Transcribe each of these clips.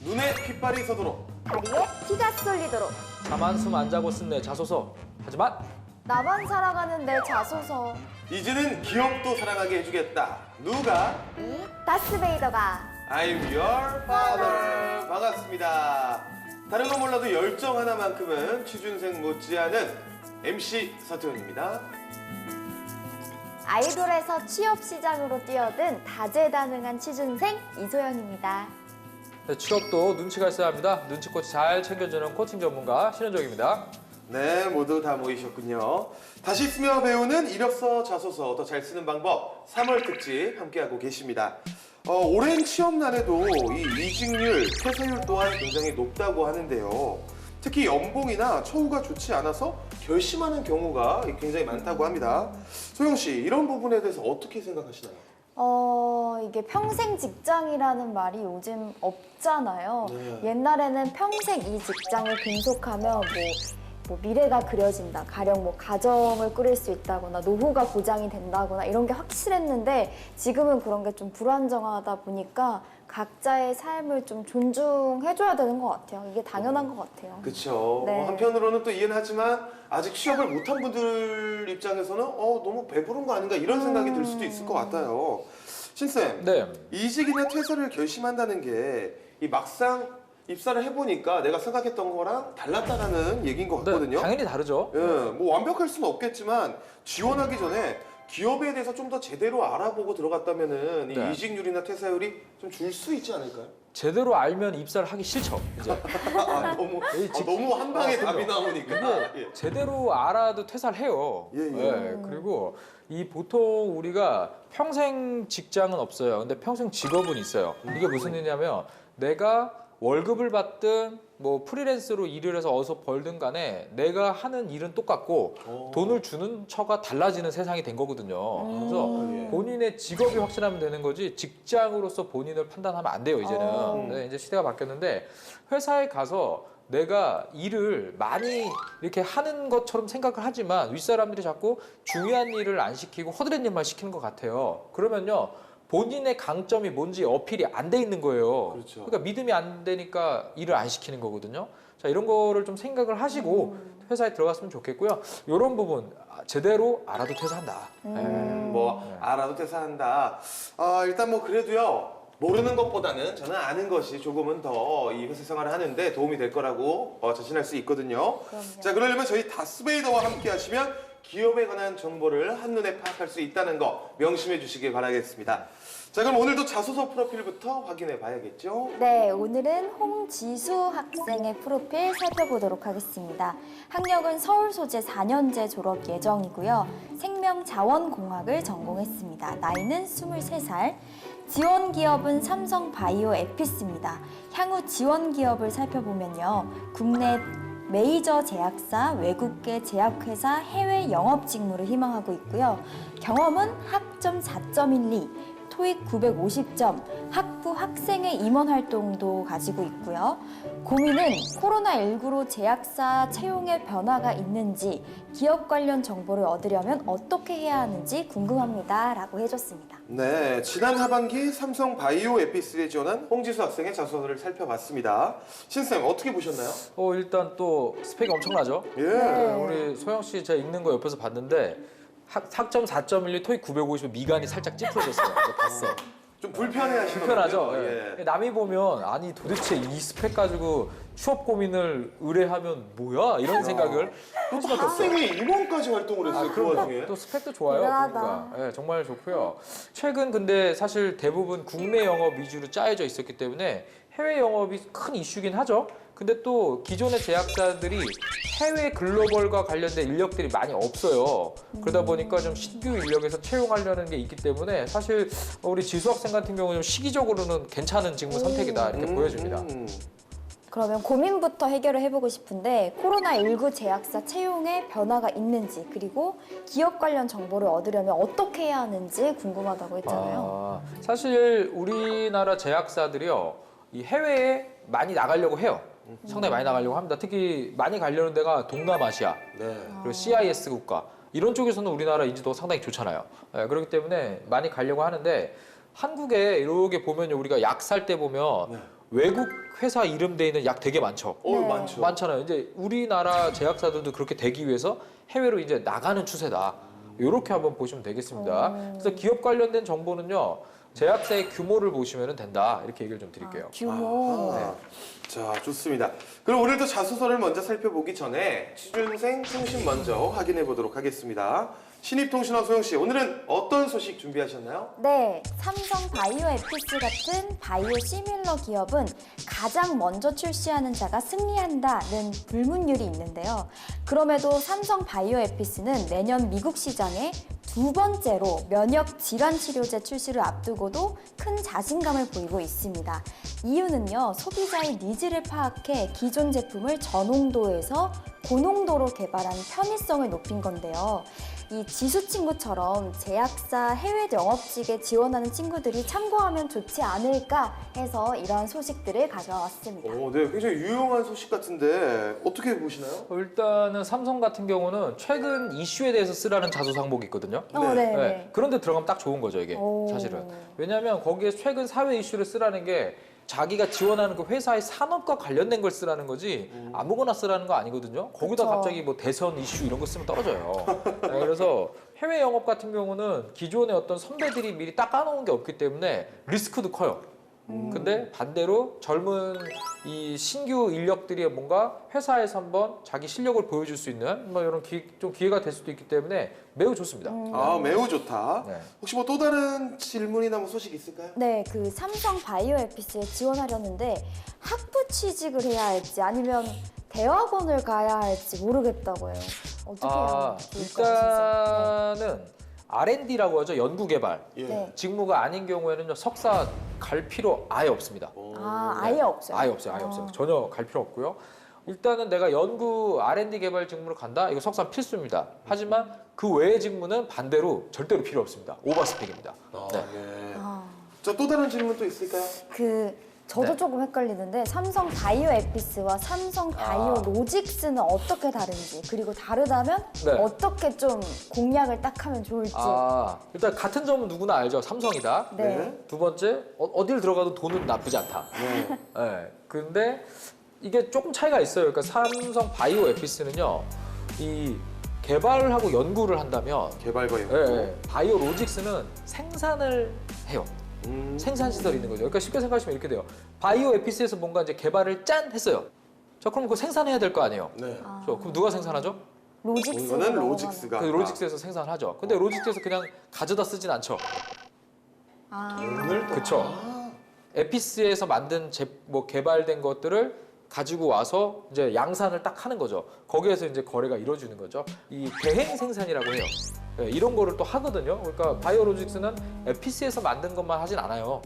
눈에 핏발이 서도록, 다리에 피가 쏠리도록. 가만 숨 안 자고 쓴 내 자소서. 하지만 나만 살아가는 내 자소서. 이제는 기업도 사랑하게 해주겠다. 누가? 이 다스베이더가. I'm your father. 반갑습니다. 다른 건 몰라도 열정 하나만큼은 취준생 못지않은 MC 서태훈입니다. 아이돌에서 취업 시장으로 뛰어든 다재다능한 취준생 이소영입니다. 네, 취업도 눈치가 있어야 합니다. 눈치 코치 잘 챙겨주는 코칭 전문가 신현정입니다. 네, 모두 다 모이셨군요. 다시 쓰며 배우는 이력서, 자소서 더 잘 쓰는 방법 3월 특집 함께하고 계십니다. 오랜 취업난에도 이 이직률, 퇴사율 또한 굉장히 높다고 하는데요. 특히 연봉이나 처우가 좋지 않아서 결심하는 경우가 굉장히 많다고 합니다. 소영 씨, 이런 부분에 대해서 어떻게 생각하시나요? 이게 평생 직장이라는 말이 요즘 없잖아요. 네. 옛날에는 평생 이 직장을 근속하면 뭐 미래가 그려진다. 가령 뭐 가정을 꾸릴 수 있다거나 노후가 보장이 된다거나 이런 게 확실했는데 지금은 그런 게 좀 불안정하다 보니까 각자의 삶을 좀 존중해줘야 되는 것 같아요. 이게 당연한 것 같아요. 그렇죠. 네. 한편으로는 또 이해는 하지만 아직 취업을 못한 분들 입장에서는 너무 배부른 거 아닌가 이런 생각이 들 수도 있을 것 같아요. 신쌤, 네. 이직이나 퇴사를 결심한다는 게 이 막상 입사를 해보니까 내가 생각했던 거랑 달랐다라는 얘기인 것 같거든요. 당연히 다르죠. 예, 뭐 완벽할 수는 없겠지만 지원하기 전에 기업에 대해서 좀 더 제대로 알아보고 들어갔다면은 네. 이 이직률이나 퇴사율이 좀 줄 수 있지 않을까요? 제대로 알면 입사를 하기 싫죠. 이제 너무 한 방에 그럼요. 답이 나오니까. 이게 예. 제대로 알아도 퇴사를 해요. 예. 그리고 이 보통 우리가 평생 직장은 없어요. 근데 평생 직업은 있어요. 이게 무슨 의미냐면 내가 월급을 받든 뭐 프리랜서로 일을 해서 어디서 벌든 간에 내가 하는 일은 똑같고 돈을 주는 처가 달라지는 세상이 된 거거든요. 그래서 예. 본인의 직업이 확실하면 되는 거지 직장으로서 본인을 판단하면 안 돼요, 이제는. 네, 이제 시대가 바뀌었는데 회사에 가서 내가 일을 많이 이렇게 하는 것처럼 생각을 하지만 윗사람들이 자꾸 중요한 일을 안 시키고 허드렛 일만 시키는 것 같아요. 그러면요. 본인의 강점이 뭔지 어필이 안 돼 있는 거예요. 그렇죠. 그러니까 믿음이 안 되니까 일을 안 시키는 거거든요. 자, 이런 거를 좀 생각을 하시고 회사에 들어갔으면 좋겠고요. 이런 부분 제대로 알아도 퇴사한다. 알아도 퇴사한다. 일단 뭐 그래도요. 모르는 것보다는 저는 아는 것이 조금은 더 이 회사 생활을 하는데 도움이 될 거라고 자신할 수 있거든요. 그럼요. 자, 그러려면 저희 다스베이더와 함께 하시면 기업에 관한 정보를 한눈에 파악할 수 있다는 거 명심해 주시길 바라겠습니다. 자, 그럼 오늘도 자소서 프로필부터 확인해 봐야겠죠? 네, 오늘은 홍지수 학생의 프로필 살펴보도록 하겠습니다. 학력은 서울 소재 4년제 졸업 예정이고요. 생명자원공학을 전공했습니다. 나이는 23살. 지원 기업은 삼성 바이오 에피스입니다. 향후 지원 기업을 살펴보면요. 국내 메이저 제약사, 외국계 제약회사 해외 영업 직무를 희망하고 있고요. 경험은 학점 4.12, 토익 950점, 학부 학생의 임원 활동도 가지고 있고요. 고민은 코로나19로 제약사 채용에 변화가 있는지, 기업 관련 정보를 얻으려면 어떻게 해야 하는지 궁금합니다. 라고 해줬습니다. 네, 지난 하반기 삼성 바이오 에피스에 지원한 홍지수 학생의 자소서를 살펴봤습니다. 신쌤, 어떻게 보셨나요? 일단 또 스펙이 엄청나죠. 예. 우리 소영 씨 제가 읽는 거 옆에서 봤는데 학점 4.12, 토익 950, 미간이 살짝 찌푸려졌어요. 이거 봤어. 좀 불편해하시거든요. 불편하죠. 예. 남이 보면 아니 도대체 이 스펙 가지고 취업 고민을 의뢰하면 뭐야 이런 생각을 할 수밖에 없어요. 학생이 임원까지 활동을 했어요, 그 와중에. 또 스펙도 좋아요. 대단하다. 그러니까. 정말 좋고요. 최근 근데 사실 대부분 국내 영업 위주로 짜여져 있었기 때문에 해외 영업이 큰 이슈긴 하죠. 근데 또 기존의 제약사들이 해외 글로벌과 관련된 인력들이 많이 없어요. 그러다 보니까 좀 신규 인력에서 채용하려는 게 있기 때문에 사실 우리 지수 학생 같은 경우는 시기적으로는 괜찮은 직무 선택이다 이렇게 보여집니다. 그러면 고민부터 해결을 해보고 싶은데 코로나19 제약사 채용에 변화가 있는지 그리고 기업 관련 정보를 얻으려면 어떻게 해야 하는지 궁금하다고 했잖아요. 사실 우리나라 제약사들이요 이 해외에 많이 나가려고 해요. 상당히 많이 나가려고 합니다. 특히 많이 가려는 데가 동남아시아, 네. 그리고 CIS 국가 이런 쪽에서는 우리나라 인지도가 상당히 좋잖아요. 그렇기 때문에 많이 가려고 하는데 한국에 이렇게 보면 우리가 약 살 때 보면 외국 회사 이름 돼 있는 약 되게 많죠. 네. 많죠. 많잖아요. 이제 우리나라 제약사들도 그렇게 되기 위해서 해외로 이제 나가는 추세다. 이렇게 한번 보시면 되겠습니다. 그래서 기업 관련된 정보는요. 제약사의 규모를 보시면 된다. 이렇게 얘기를 좀 드릴게요. 규모. 아하. 자, 좋습니다. 그럼 오늘도 자소서를 먼저 살펴보기 전에 취준생 통신 먼저 확인해 보도록 하겠습니다. 신입통신원 소영 씨, 오늘은 어떤 소식 준비하셨나요? 네, 삼성 바이오에피스 같은 바이오 시밀러 기업은 가장 먼저 출시하는 자가 승리한다는 불문율이 있는데요. 그럼에도 삼성 바이오에피스는 내년 미국 시장에 두 번째로 면역 질환 치료제 출시를 앞두고도 큰 자신감을 보이고 있습니다. 이유는요, 소비자의 니즈를 파악해 기존 제품을 저농도에서 고농도로 개발한 편의성을 높인 건데요. 이 지수 친구처럼 제약사 해외 영업직에 지원하는 친구들이 참고하면 좋지 않을까 해서 이런 소식들을 가져와 왔습니다. 네, 굉장히 유용한 소식 같은데 어떻게 보시나요? 일단은 삼성 같은 경우는 최근 이슈에 대해서 쓰라는 자소서 항목이 있거든요. 네. 그런데 들어가면 딱 좋은 거죠, 이게. 오. 사실은. 왜냐하면 거기에 최근 사회 이슈를 쓰라는 게 자기가 지원하는 그 회사의 산업과 관련된 걸 쓰라는 거지 아무거나 쓰라는 거 아니거든요. 거기다 그쵸. 갑자기 뭐 대선 이슈 이런 거 쓰면 떨어져요. 네, 그래서 해외 영업 같은 경우는 기존의 어떤 선배들이 미리 닦아놓은 게 없기 때문에 리스크도 커요. 근데 반대로 젊은 이 신규 인력들이 뭔가 회사에서 한번 자기 실력을 보여줄 수 있는 뭐 이런 좀 기회가 될 수도 있기 때문에 매우 좋습니다. 아, 매우 좋다. 네. 혹시 뭐 또 다른 질문이나 뭐 소식 있을까요? 네, 그 삼성 바이오에피스에 지원하려는데 학부 취직을 해야 할지 아니면 대학원을 가야 할지 모르겠다고 해요. 어떻게 하면 좋을까요? 일단은 R&D라고 하죠. 연구개발. 예. 네. 직무가 아닌 경우에는요. 석사 갈 필요 아예 없습니다. 아, 아예 없어요? 아예 없어요. 아예 없어요. 전혀 갈 필요 없고요. 일단은 내가 연구 R&D 개발 직무를 간다. 이거 석사 필수입니다. 하지만 그 외의 직무는 반대로 절대로 필요 없습니다. 오버스펙입니다. 네. 네. 아, 자, 또 다른 질문 또 있을까요? 저도 네. 조금 헷갈리는데 삼성 바이오에피스와 삼성 바이오로직스는 어떻게 다른지 그리고 다르다면 네. 어떻게 좀 공략을 딱 하면 좋을지. 일단 같은 점은 누구나 알죠. 삼성이다. 네. 두 번째, 어딜 들어가도 돈은 나쁘지 않다. 네. 네. 근데 이게 조금 차이가 있어요. 그러니까 삼성 바이오에피스는요, 이 개발을 하고 연구를 한다면, 개발과 연구. 바이오로직스는 생산을 해요. 생산 시설이 있는 거죠. 그러니까 쉽게 생각하시면 이렇게 돼요. 바이오에피스에서 뭔가 이제 개발을 짠 했어요. 자, 그럼 그거 생산해야 될 거 아니에요. 네. 그럼 누가 생산하죠? 로직스로 이거는 넘어가는. 로직스가. 그 로직스에서 생산을 하죠. 근데 로직스에서 그냥 가져다 쓰진 않죠. 아, 오늘 또. 그쵸. 아, 에피스에서 만든 뭐 개발된 것들을 가지고 와서 이제 양산을 딱 하는 거죠. 거기에서 이제 거래가 이루어지는 거죠. 이 대행 생산이라고 해요. 네, 이런 거를 또 하거든요. 그러니까 바이오로직스는 에피스에서 만든 것만 하진 않아요.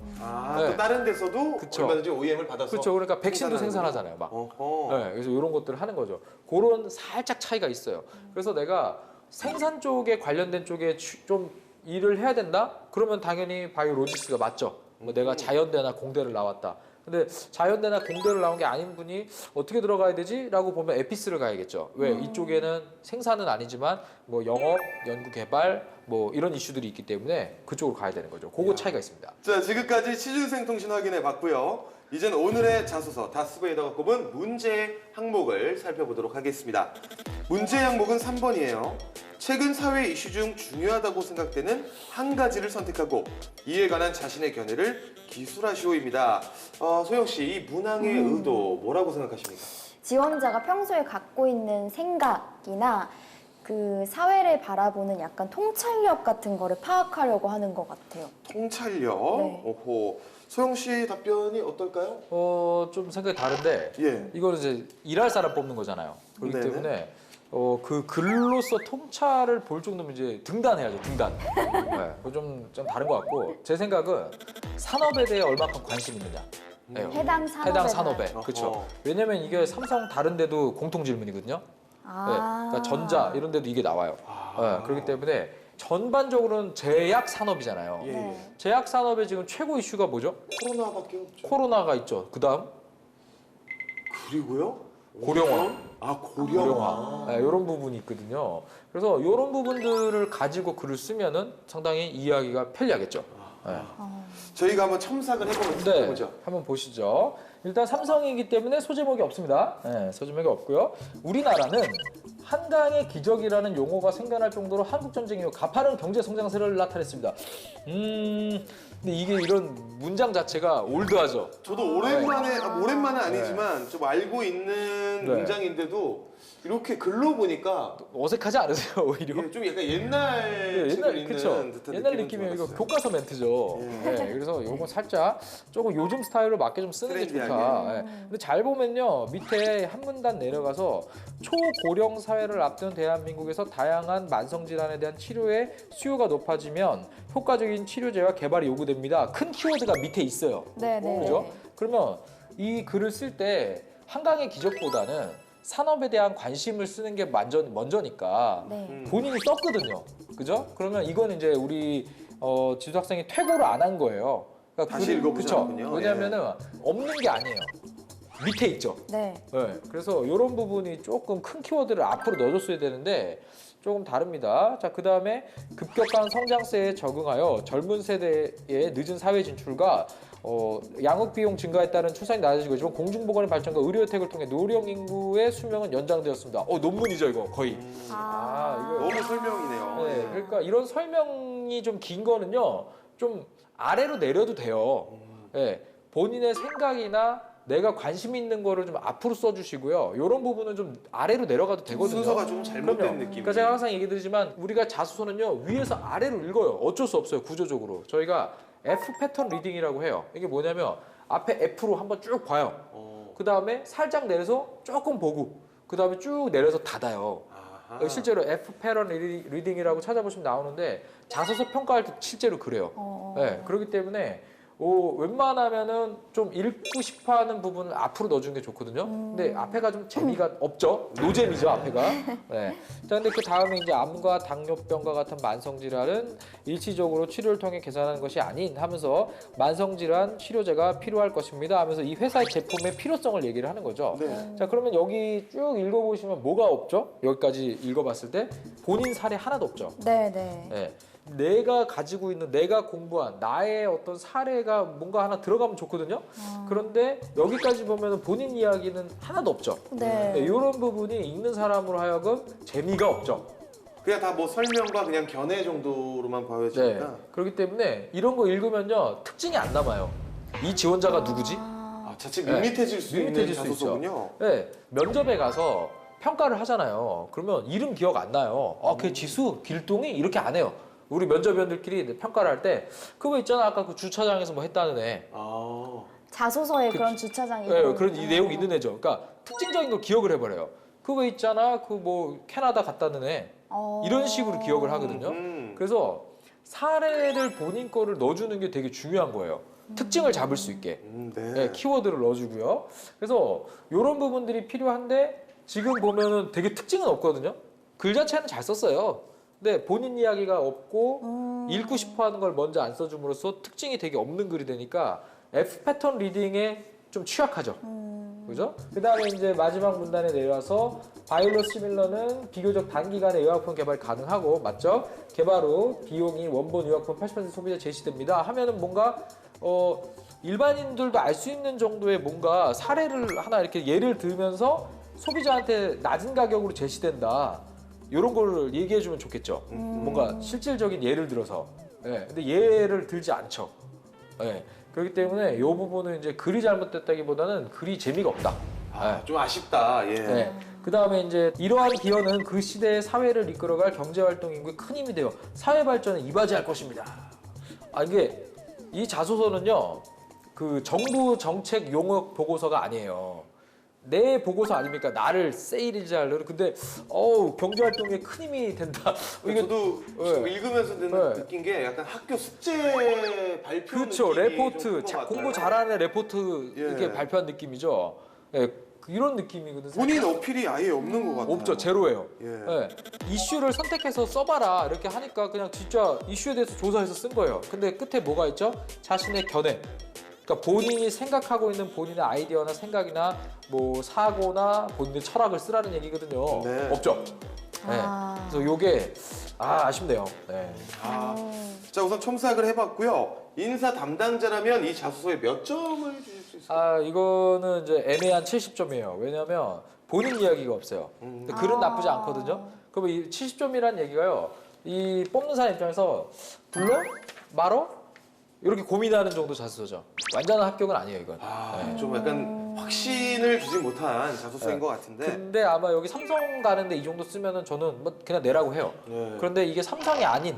또 네. 다른 데서도 그쵸. 얼마든지 OEM을 받아서. 그렇죠. 그러니까 백신도 생산하는 생산하잖아요. 막. 어허. 네, 그래서 이런 것들을 하는 거죠. 그런 살짝 차이가 있어요. 그래서 내가 생산 쪽에 관련된 쪽에 좀 일을 해야 된다? 그러면 당연히 바이오로직스가 맞죠. 뭐 내가 자연대나 공대를 나왔다. 근데 자연대나 공대를 나온 게 아닌 분이 어떻게 들어가야 되지? 라고 보면 에피스를 가야겠죠. 왜? 이쪽에는 생산은 아니지만 뭐 영업, 연구 개발 뭐 이런 이슈들이 있기 때문에 그쪽으로 가야 되는 거죠. 그거 차이가 있습니다. 자, 지금까지 취준생 통신 확인해 봤고요. 이제는 오늘의 자소서 다스베이더가 꼽은 문제 항목을 살펴보도록 하겠습니다. 문제 항목은 3번이에요. 최근 사회 이슈 중 중요하다고 생각되는 한 가지를 선택하고 이에 관한 자신의 견해를 기술하시오입니다. 소영 씨, 이 문항의 의도 뭐라고 생각하십니까? 지원자가 평소에 갖고 있는 생각이나 그 사회를 바라보는 약간 통찰력 같은 거를 파악하려고 하는 것 같아요. 통찰력. 네. 오호. 소영 씨 답변이 어떨까요? 좀 생각이 다른데 예. 이거는 이제 일할 사람 뽑는 거잖아요. 그렇기 네네. 때문에 그 글로서 통찰을 볼 정도면 이제 등단해야죠. 등단. 네, 그거 좀 다른 것 같고 제 생각은 산업에 대해 얼마큼 관심 있느냐. 예요. 해당 산업에. 해당 산업에. 어허. 그렇죠. 왜냐면 이게 삼성 다른 데도 공통 질문이거든요. 네, 그러니까 전자 이런 데도 이게 나와요. 네, 그렇기 때문에 전반적으로는 제약 산업이잖아요. 예. 네. 제약 산업의 지금 최고 이슈가 뭐죠? 코로나밖에 없죠. 코로나가 있죠. 그다음 그리고요? 고령화. 고령화. 네, 이런 부분이 있거든요. 그래서 이런 부분들을 가지고 글을 쓰면은 상당히 이해하기가 편리하겠죠. 네. 저희가 한번 첨삭을 해보면 네, 보죠. 한번 보시죠. 일단 삼성이기 때문에 소제목이 없습니다. 네, 소제목이 없고요. 우리나라는 한강의 기적이라는 용어가 생겨날 정도로 한국 전쟁 이후 가파른 경제 성장세를 나타냈습니다. 근데 이게 이런 문장 자체가 올드하죠. 저도 오랜만은 아니지만 좀 알고 있는 네. 문장인데도 이렇게 글로 보니까 어색하지 않으세요, 오히려? 이게 좀 약간 옛날 책을 읽는 그쵸. 듯한 옛날 느낌은 느낌이에요. 이거 좀 교과서 멘트죠. 예. 네, 그래서 요거 살짝 조금 요즘 스타일로 맞게 좀 쓰는 게 좋다. 트렌디하게. 예. 근데 잘 보면요, 밑에 한 문단 내려가서 초고령 사회를 앞둔 대한민국에서 다양한 만성 질환에 대한 치료에 수요가 높아지면 효과적인 치료제와 개발이 요구됩니다. 큰 키워드가 밑에 있어요. 네네. 그죠? 그러면 이 글을 쓸 때 한강의 기적보다는 산업에 대한 관심을 쓰는 게 먼저니까 네. 본인이 썼거든요. 그죠? 그러면 이건 이제 우리 지수 학생이 퇴고를 안 한 거예요. 그러니까 다시 읽어보자군요. 왜냐하면은 없는 게 아니에요. 밑에 있죠. 네. 네. 그래서 이런 부분이 조금 큰 키워드를 앞으로 넣어줬어야 되는데 조금 다릅니다. 자, 그 다음에 급격한 성장세에 적응하여 젊은 세대의 늦은 사회 진출과 양육 비용 증가에 따른 출산이 낮아지고 있지만 공중보건의 발전과 의료 혜택을 통해 노령 인구의 수명은 연장되었습니다. 논문이죠, 이거 거의. 이거 너무 설명이네요. 네, 그러니까 이런 설명이 좀 긴 거는요, 좀 아래로 내려도 돼요. 네, 본인의 생각이나 내가 관심 있는 거를 좀 앞으로 써주시고요. 이런 부분은 좀 아래로 내려가도 되거든요. 순서가 좀 잘못된 그럼요. 느낌. 그러니까 제가 항상 얘기드리지만 우리가 자소서는요, 위에서 아래로 읽어요. 어쩔 수 없어요, 구조적으로. 저희가 F 패턴 리딩이라고 해요. 이게 뭐냐면 앞에 F로 한번 쭉 봐요. 그 다음에 살짝 내려서 조금 보고 그 다음에 쭉 내려서 닫아요. 아하. 실제로 F 패턴 리딩이라고 찾아보시면 나오는데 자소서 평가할 때 실제로 그래요. 네, 그렇기 때문에 웬만하면은 좀 읽고 싶어하는 부분을 앞으로 넣어주는 게 좋거든요. 근데 앞에가 좀 재미가 없죠. 노잼이죠, 앞에가. 네. 자, 근데 그 다음에 이제 암과 당뇨병과 같은 만성 질환은 일시적으로 치료를 통해 개선하는 것이 아닌 하면서 만성 질환 치료제가 필요할 것입니다. 하면서 이 회사의 제품의 필요성을 얘기를 하는 거죠. 네. 자, 그러면 여기 쭉 읽어보시면 뭐가 없죠? 여기까지 읽어봤을 때 본인 사례 하나도 없죠. 네네. 네. 내가 가지고 있는 내가 공부한 나의 어떤 사례가 뭔가 하나 들어가면 좋거든요. 그런데 여기까지 보면 본인 이야기는 하나도 없죠. 네. 이런 부분이 읽는 사람으로 하여금 재미가 없죠. 그냥 다 뭐 설명과 그냥 견해 정도로만 네. 보여지니까. 그렇기 때문에 이런 거 읽으면요, 특징이 안 남아요. 이 지원자가 누구지? 자칫 네. 밋밋해질 수 있는 밋밋해질 수 있죠. 자소서군요. 네, 면접에 가서 평가를 하잖아요. 그러면 이름 기억 안 나요. 걔 지수, 길동이 이렇게 안 해요. 우리 면접위원들끼리 평가를 할 때 그거 있잖아, 아까 그 주차장에서 뭐 했다는 애. 자소서에 그런 주차장이 네, 있고. 그런 이 내용 있는 애죠. 그러니까 특징적인 걸 기억을 해버려요. 그거 있잖아, 그 뭐 캐나다 갔다는 애. 이런 식으로 기억을 하거든요. 그래서 사례를 본인 거를 넣어주는 게 되게 중요한 거예요. 특징을 잡을 수 있게. 네. 네, 키워드를 넣어주고요. 그래서 이런 부분들이 필요한데 지금 보면은 되게 특징은 없거든요. 글 자체는 잘 썼어요. 근데 본인 이야기가 없고 읽고 싶어하는 걸 먼저 안 써줌으로써 특징이 되게 없는 글이 되니까 F 패턴 리딩에 좀 취약하죠. 그죠? 그 다음에 이제 마지막 문단에 내려와서 바이오시밀러는 비교적 단기간에 의약품 개발 가능하고, 맞죠? 개발 후 비용이 원본 의약품 80% 소비자 제시됩니다. 하면은 뭔가 일반인들도 알 수 있는 정도의 뭔가 사례를 하나 이렇게 예를 들면서 소비자한테 낮은 가격으로 제시된다. 이런 거를 얘기해 주면 좋겠죠. 뭔가 실질적인 예를 들어서. 예, 근데 예를 들지 않죠. 예, 그렇기 때문에 이 부분은 이제 글이 잘못됐다기보다는 글이 재미가 없다. 좀 아쉽다. 예. 네. 그 다음에 이제 이러한 기여는 그 시대의 사회를 이끌어갈 경제활동 인구에 큰 힘이 되어 사회 발전에 이바지할 것입니다. 이게 이 자소서는요, 그 정부 정책 용역 보고서가 아니에요. 내 보고서 아닙니까? 나를 세일이지 하려는. 근데 경제활동에 큰 힘이 된다. 이게 저도 네. 읽으면서 느낀 게 약간 학교 숙제 발표 그렇죠. 느낌이 레포트 좀 공부 같아요. 잘하는 레포트 예. 이렇게 발표한 느낌이죠. 예, 이런 느낌이거든요. 본인 어필이 아예 없는 것 같아요. 없죠. 제로예요. 예. 예. 이슈를 선택해서 써봐라 이렇게 하니까 그냥 진짜 이슈에 대해서 조사해서 쓴 거예요. 근데 끝에 뭐가 있죠? 자신의 견해. 그러니까 본인이 생각하고 있는 본인의 아이디어나 생각이나 뭐 사고나 본인의 철학을 쓰라는 얘기거든요. 네. 없죠. 네. 그래서 요게 아쉽네요. 네. 자, 우선 첨삭을 해봤고요. 인사 담당자라면 이 자소서에 몇 점을 주실 수 있을까요? 아, 이거는 이제 애매한 70점이에요. 왜냐하면 본인 이야기가 없어요. 근데 글은 나쁘지 않거든요. 그러면 이 70점이라는 얘기가요. 이 뽑는 사람 입장에서 불러? 말어? 이렇게 고민하는 정도 자소서죠. 완전한 합격은 아니에요, 이건. 네. 좀 약간 확신을 주지 못한 자소서인 네. 것 같은데. 근데 아마 여기 삼성 가는데 이 정도 쓰면은 저는 뭐 그냥 내라고 해요. 네. 그런데 이게 삼성이 아닌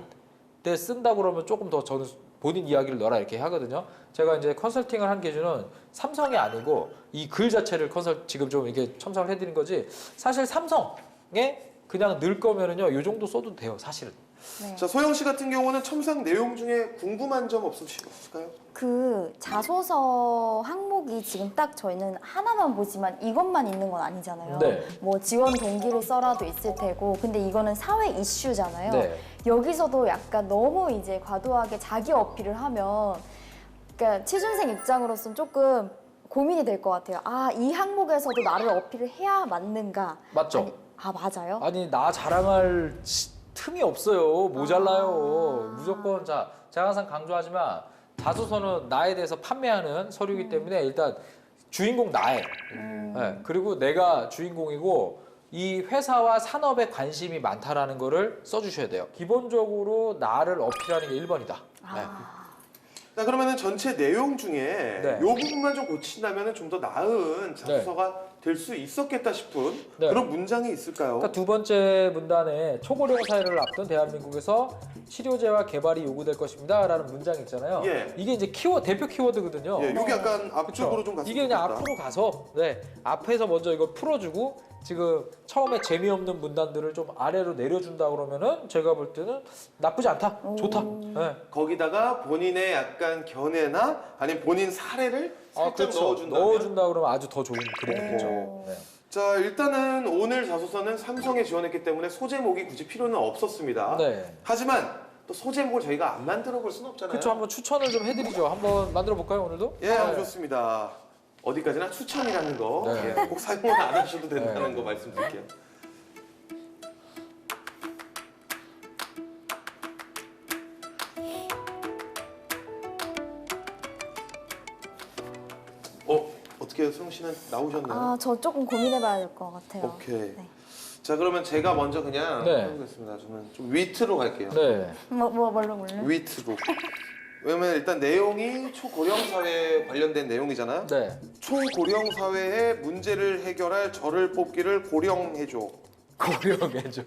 데 쓴다 그러면 조금 더 저는 본인 이야기를 넣어라 이렇게 하거든요. 제가 이제 컨설팅을 한 기준은 삼성이 아니고 이 글 자체를 지금 좀 이게 첨삭을 해드린 거지. 사실 삼성에 그냥 넣을 거면은요, 이 정도 써도 돼요, 사실은. 네. 자, 소영 씨 같은 경우는 첨삭 내용 중에 궁금한 점 없으실까요? 그 자소서 항목이 지금 딱 저희는 하나만 보지만 이것만 있는 건 아니잖아요. 네. 뭐 지원 동기를 써라도 있을 테고, 근데 이거는 사회 이슈잖아요. 네. 여기서도 약간 너무 이제 과도하게 자기 어필을 하면, 그러니까 취준생 입장으로서는 조금 고민이 될 것 같아요. 아, 이 항목에서도 나를 어필을 해야 맞는가? 맞죠? 맞아요? 아니, 나 자랑할 틈이 없어요. 모자라요. 무조건. 자, 제가 항상 강조하지만 자소서는 나에 대해서 판매하는 서류이기 때문에 일단 주인공 나예요. 네, 그리고 내가 주인공이고 이 회사와 산업에 관심이 많다라는 거를 써주셔야 돼요. 기본적으로 나를 어필하는 게 1번이다. 네. 자, 그러면은 전체 내용 중에 네. 이 부분만 좀 고친다면 좀 더 나은 자소서가 될 수 있었겠다 싶은 네. 그런 문장이 있을까요? 그러니까 두 번째 문단에 초고령 사회를 앞둔 대한민국에서 치료제와 개발이 요구될 것입니다라는 문장이 있잖아요. 예. 이게 이제 대표 키워드거든요. 예, 이게 약간 앞쪽으로 그쵸? 좀 갔으면 이게 그냥 좋겠다. 앞으로 가서 앞에서 먼저 이걸 풀어주고 지금 처음에 재미없는 문단들을 좀 아래로 내려준다 그러면은 제가 볼 때는 나쁘지 않다, 좋다. 네. 거기다가 본인의 약간 견해나 아니면 본인 사례를 살짝 넣어준다면 넣어준다 그러면 아주 더 좋은 글이 되겠죠. 네. 자, 일단은 오늘 자소서는 삼성에 지원했기 때문에 소제목이 굳이 필요는 없었습니다. 네. 하지만 또 소제목을 저희가 안 만들어 볼 수는 없잖아요. 그렇죠. 한번 추천을 좀 해드리죠. 한번 만들어 볼까요 오늘도? 예, 아주 좋습니다. 어디까지나 추천이라는 거 네. 꼭 사용을 안 하셔도 된다는 네. 거 말씀드릴게요. 어떻게 소영 씨는 나오셨나요? 아, 저 조금 고민해봐야 될 것 같아요. 오케이. 네. 자, 그러면 제가 먼저 그냥 네. 해보겠습니다. 저는 좀 위트로 갈게요. 네. 뭘로? 위트로. 왜냐면 일단 내용이 초고령 사회 관련된 내용이잖아요. 네. 초고령 사회의 문제를 해결할 저를 뽑기를 고령해줘. 고령해줘.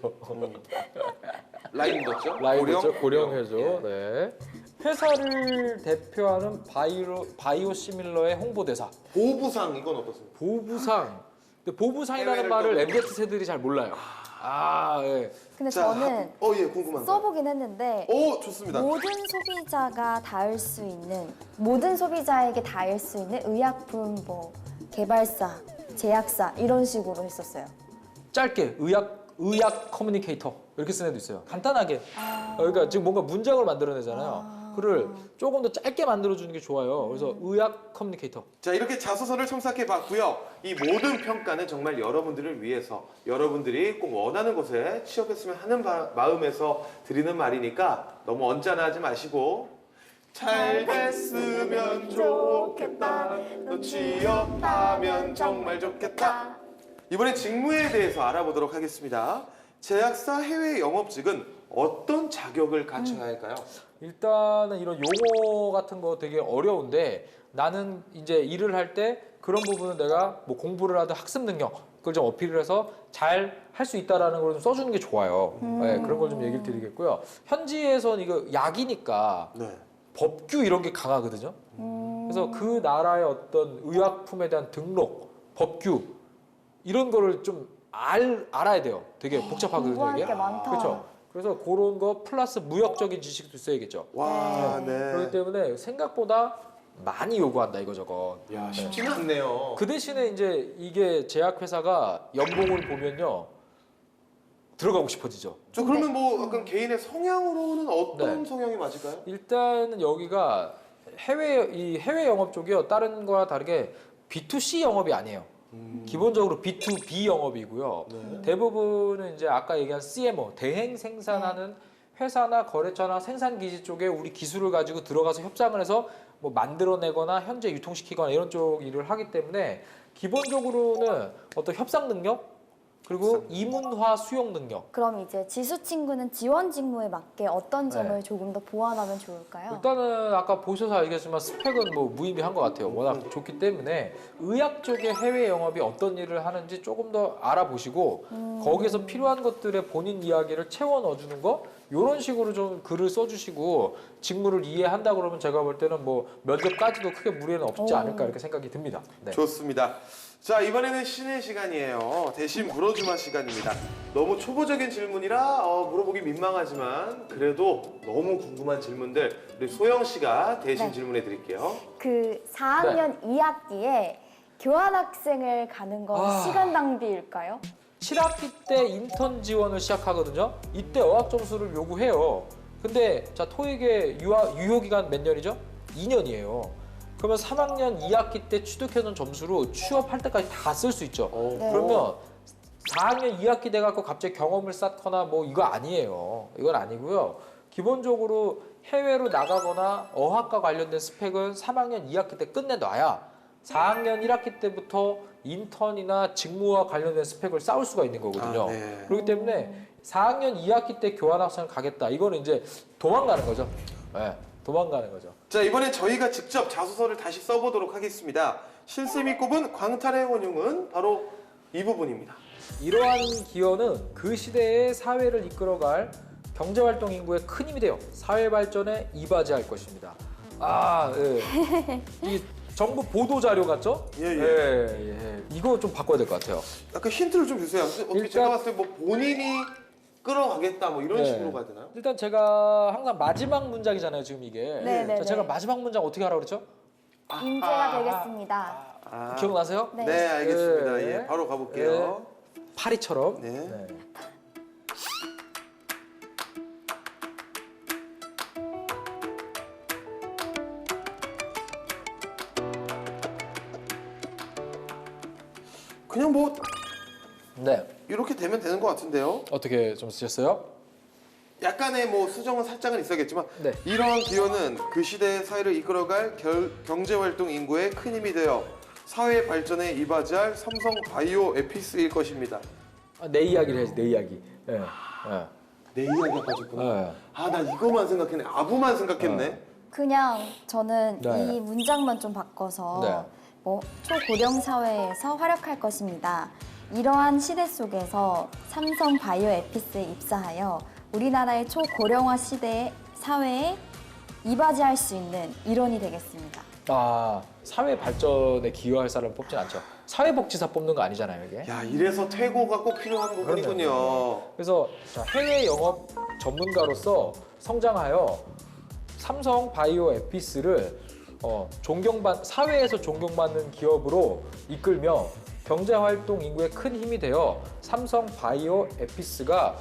라인 묻었죠? 라이브죠. 고령해줘. 예. 네. 회사를 대표하는 바이오시밀러의 홍보대사. 보부상 이건 어떻습니까? 보부상. 근데 보부상이라는 해외를 말을 떠나서. MZ 세들이 잘 몰라요. 예. 근데 자, 저는 예, 궁금한 거. 써보긴 했는데 좋습니다. 모든 소비자가 닿을 수 있는, 모든 소비자에게 닿을 수 있는 의약품 뭐 개발사, 제약사 이런 식으로 했었어요. 짧게 의학 커뮤니케이터 이렇게 쓰는 애도 있어요. 간단하게. 그러니까 지금 뭔가 문장을 만들어내잖아요. 그를 조금 더 짧게 만들어주는 게 좋아요. 그래서 의학 커뮤니케이터. 자, 이렇게 자소서를 첨삭해 봤고요. 이 모든 평가는 정말 여러분들을 위해서 여러분들이 꼭 원하는 곳에 취업했으면 하는 마음에서 드리는 말이니까 너무 언짢아하지 마시고 잘 됐으면 좋겠다. 너 취업하면 정말 좋겠다. 이번에 직무에 대해서 알아보도록 하겠습니다. 제약사 해외 영업직은 어떤 자격을 갖춰야 할까요? 일단은 이런 용어 같은 거 되게 어려운데 나는 이제 일을 할 때 그런 부분은 내가 뭐 공부를 하든 학습 능력 그걸 좀 어필을 해서 잘 할 수 있다라는 걸 좀 써주는 게 좋아요. 네, 그런 걸 좀 얘기를 드리겠고요. 현지에선 이거 약이니까 네. 법규 이런 게 강하거든요. 그래서 그 나라의 어떤 의약품에 대한 등록, 법규 이런 거를 좀 알아야 돼요. 되게 복잡하거든요, 공부할 이게. 게 많다. 그렇죠. 그래서 그런 거 플러스 무역적인 지식도 있어야겠죠. 와, 네. 그렇기 때문에 생각보다 많이 요구한다 이거저거. 야, 쉽지는 않네요. 그 대신에 이제 이게 제약회사가 연봉을 보면요 들어가고 싶어지죠. 저 그러면 뭐 약간 개인의 성향으로는 어떤 네. 성향이 맞을까요? 일단은 여기가 해외 영업 쪽이요 다른 거와 다르게 B2C 영업이 아니에요. 기본적으로 B2B 영업이고요. 네. 대부분은 이제 아까 얘기한 CMO 대행 생산하는 회사나 거래처나 생산 기지 쪽에 우리 기술을 가지고 들어가서 협상을 해서 뭐 만들어내거나 현재 유통시키거나 이런 쪽 일을 하기 때문에 기본적으로는 어떤 협상 능력 그리고 이문화 수용 능력. 그럼 이제 지수 친구는 지원 직무에 맞게 어떤 점을 네. 조금 더 보완하면 좋을까요? 일단은 아까 보셔서 알겠지만 스펙은 뭐 무의미한 것 같아요. 워낙 좋기 때문에 의학 쪽의 해외 영업이 어떤 일을 하는지 조금 더 알아보시고 거기에서 필요한 것들의 본인 이야기를 채워 넣어주는 거 이런 식으로 좀 글을 써주시고 직무를 이해한다 그러면 제가 볼 때는 뭐 면접까지도 크게 무리는 없지 않을까 이렇게 생각이 듭니다. 네. 좋습니다. 자, 이번에는 신의 시간이에요. 대신 물어주마 시간입니다. 너무 초보적인 질문이라 물어보기 민망하지만 그래도 너무 궁금한 질문들 우리 소영 씨가 대신 네. 질문해 드릴게요. 그 4학년 2학기에 교환학생을 가는 건 시간 낭비일까요? 7학기 때 인턴 지원을 시작하거든요. 이때 어학 점수를 요구해요. 근데 자 토익의 유효 기간 몇 년이죠? 2년이에요. 그러면 3학년 2학기 때 취득해놓은 점수로 취업할 때까지 다 쓸 수 있죠. 네. 그러면 4학년 2학기 돼갖고 갑자기 경험을 쌓거나 뭐 이거 아니에요. 이건 아니고요. 기본적으로 해외로 나가거나 어학과 관련된 스펙은 3학년 2학기 때 끝내놔야 4학년 1학기 때부터 인턴이나 직무와 관련된 스펙을 쌓을 수가 있는 거거든요. 아, 네. 그렇기 때문에 4학년 2학기 때 교환학생을 가겠다. 이거는 이제 도망가는 거죠. 네, 도망가는 거죠. 자, 이번엔 저희가 직접 자소서를 다시 써보도록 하겠습니다. 신쌤이 꼽은 광탈의 원흉은 바로 이 부분입니다. 이러한 기여는 그 시대의 사회를 이끌어갈 경제활동 인구에 큰 힘이 되어 사회 발전에 이바지할 것입니다. 아, 예. 이 정부 보도 자료 같죠? 예, 예. 예. 이거 좀 바꿔야 될 것 같아요. 약간 힌트를 좀 주세요. 어떻게 일단- 제가 봤을 때 뭐 본인이 끌어가겠다 뭐 이런 네. 식으로 가야 되나요? 일단 제가 항상 마지막 문장이잖아요, 지금 이게. 네. 자, 제가 마지막 문장 어떻게 하라고 그랬죠? 인재가 되겠습니다. 아, 기억나세요? 네. 네, 알겠습니다. 네. 예, 바로 가볼게요. 파리처럼. 네. 그냥 뭐 네. 이렇게 되면 되는 것 같은데요. 어떻게 좀 쓰셨어요? 약간의 뭐 수정은 살짝은 있어야겠지만 네. 이러한 기여는 그 시대의 사회를 이끌어갈 경제활동 인구에 큰 힘이 되어 사회 발전에 이바지할 삼성 바이오 에피스일 것입니다. 아, 내 이야기를 해야지, 내 이야기. 예. 예. 내 이야기가 빠졌구나. 예. 아, 나 이거만 생각했네. 아부만 생각했네. 그냥 저는 네. 이 문장만 좀 바꿔서 네. 뭐 초고령 사회에서 활약할 것입니다. 이러한 시대 속에서 삼성 바이오 에피스에 입사하여 우리나라의 초고령화 시대의 사회에 이바지할 수 있는 일원이 되겠습니다. 아, 사회 발전에 기여할 사람을 뽑진 않죠. 사회복지사 뽑는 거 아니잖아요, 이게. 야, 이래서 퇴고가 꼭 필요한 부분이군요. 그래서 자, 해외 영업 전문가로서 성장하여 삼성 바이오 에피스를 사회에서 존경받는 기업으로 이끌며 경제활동 인구에 큰 힘이 되어 삼성 바이오 에피스가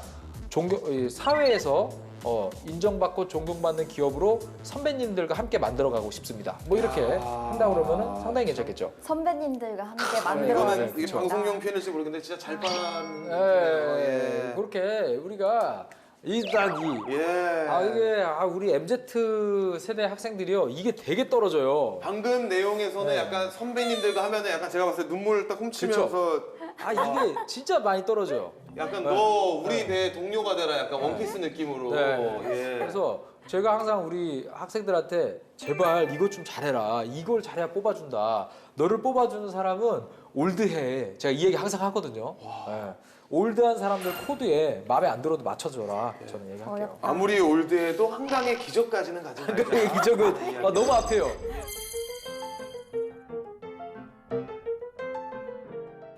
사회에서 인정받고 존경받는 기업으로 선배님들과 함께 만들어가고 싶습니다. 뭐 이렇게 한다 그러면은 상당히 괜찮겠죠. 선배님들과 함께 이거는 만들어가겠습니다. 이게 방송용 표현일지 모르겠는데 진짜 잘 빠는 예, 그렇게 우리가 일단 예. 우리 MZ 세대 학생들이요 이게 되게 떨어져요. 방금 내용에서는 네. 약간 선배님들과 하면은 약간 제가 봤을 때 눈물을 딱 훔치면서 이게 진짜 많이 떨어져요. 약간 너 우리 배 동료가 되라 약간 원피스 느낌으로. 네. 예. 그래서 제가 항상 우리 학생들한테 제발 이것 좀 잘해라. 이걸 잘해야 뽑아준다. 너를 뽑아주는 사람은 올드해. 제가 이 얘기 항상 하거든요. 예. 올드한 사람들 코드에 마음에 안 들어도 맞춰줘라. 저는 얘기할게요. 어렵다. 아무리 올드해도 한강의 기적까지는 가지 말자. 근데 기적은 너무 앞에요.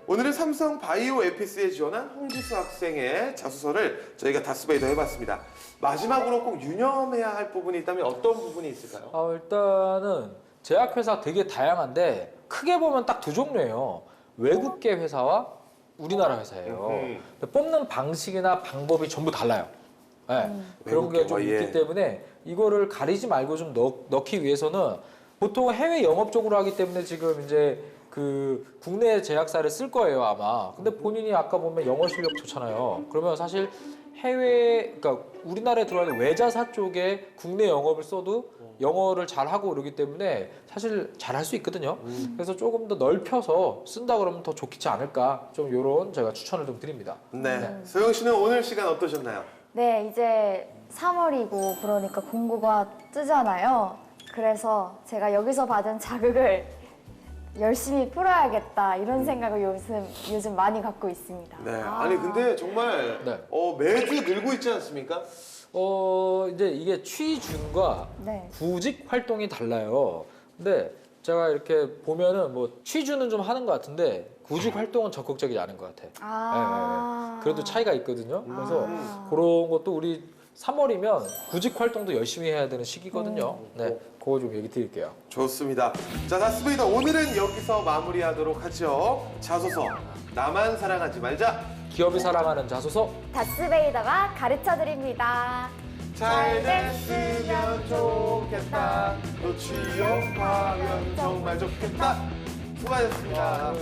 오늘은 삼성 바이오 에피스에 지원한 홍지수 학생의 자소서를 저희가 다스베이더 해봤습니다. 마지막으로 꼭 유념해야 할 부분이 있다면 어떤 부분이 있을까요? 일단은 제약회사 되게 다양한데 크게 보면 딱 두 종류예요. 외국계 회사와 우리나라 회사예요. 근데 뽑는 방식이나 방법이 전부 달라요. 네, 그런 게 좀 외국계, 있기 때문에 이거를 가리지 말고 좀 넣기 위해서는 보통 해외 영업 쪽으로 하기 때문에 지금 이제 그 국내 제약사를 쓸 거예요 아마. 근데 본인이 아까 보면 영어 실력 좋잖아요. 그러면 사실 그러니까 우리나라에 들어와는 외자사 쪽에 국내 영업을 써도 영어를 잘하고 그러기 때문에 사실 잘할 수 있거든요. 그래서 조금 더 넓혀서 쓴다 그러면 더 좋지 않을까. 좀 이런 제가 추천을 좀 드립니다. 네. 소영 씨는 오늘 시간 어떠셨나요? 네, 이제 3월이고 그러니까 공고가 뜨잖아요. 그래서 제가 여기서 받은 자극을 열심히 풀어야겠다 이런 생각을 요즘 많이 갖고 있습니다. 네. 아니 근데 정말 네. 매주 늘고 있지 않습니까? 이제 이게 취준과 네. 구직 활동이 달라요. 근데 제가 이렇게 보면은 뭐 취준은 좀 하는 것 같은데 구직 활동은 적극적이지 않은 것 같아. 예. 그래도 차이가 있거든요. 그래서 그런 것도 우리 3월이면 구직 활동도 열심히 해야 되는 시기거든요. 네, 그거 좀 얘기 드릴게요. 좋습니다. 자, 다스베이더 오늘은 여기서 마무리하도록 하죠. 자소서 나만 사랑하지 말자. 기업이 사랑하는 자소서. 다스베이더가 가르쳐 드립니다. 잘 됐으면 좋겠다. 또 취업하면 정말 좋겠다. 수고하셨습니다.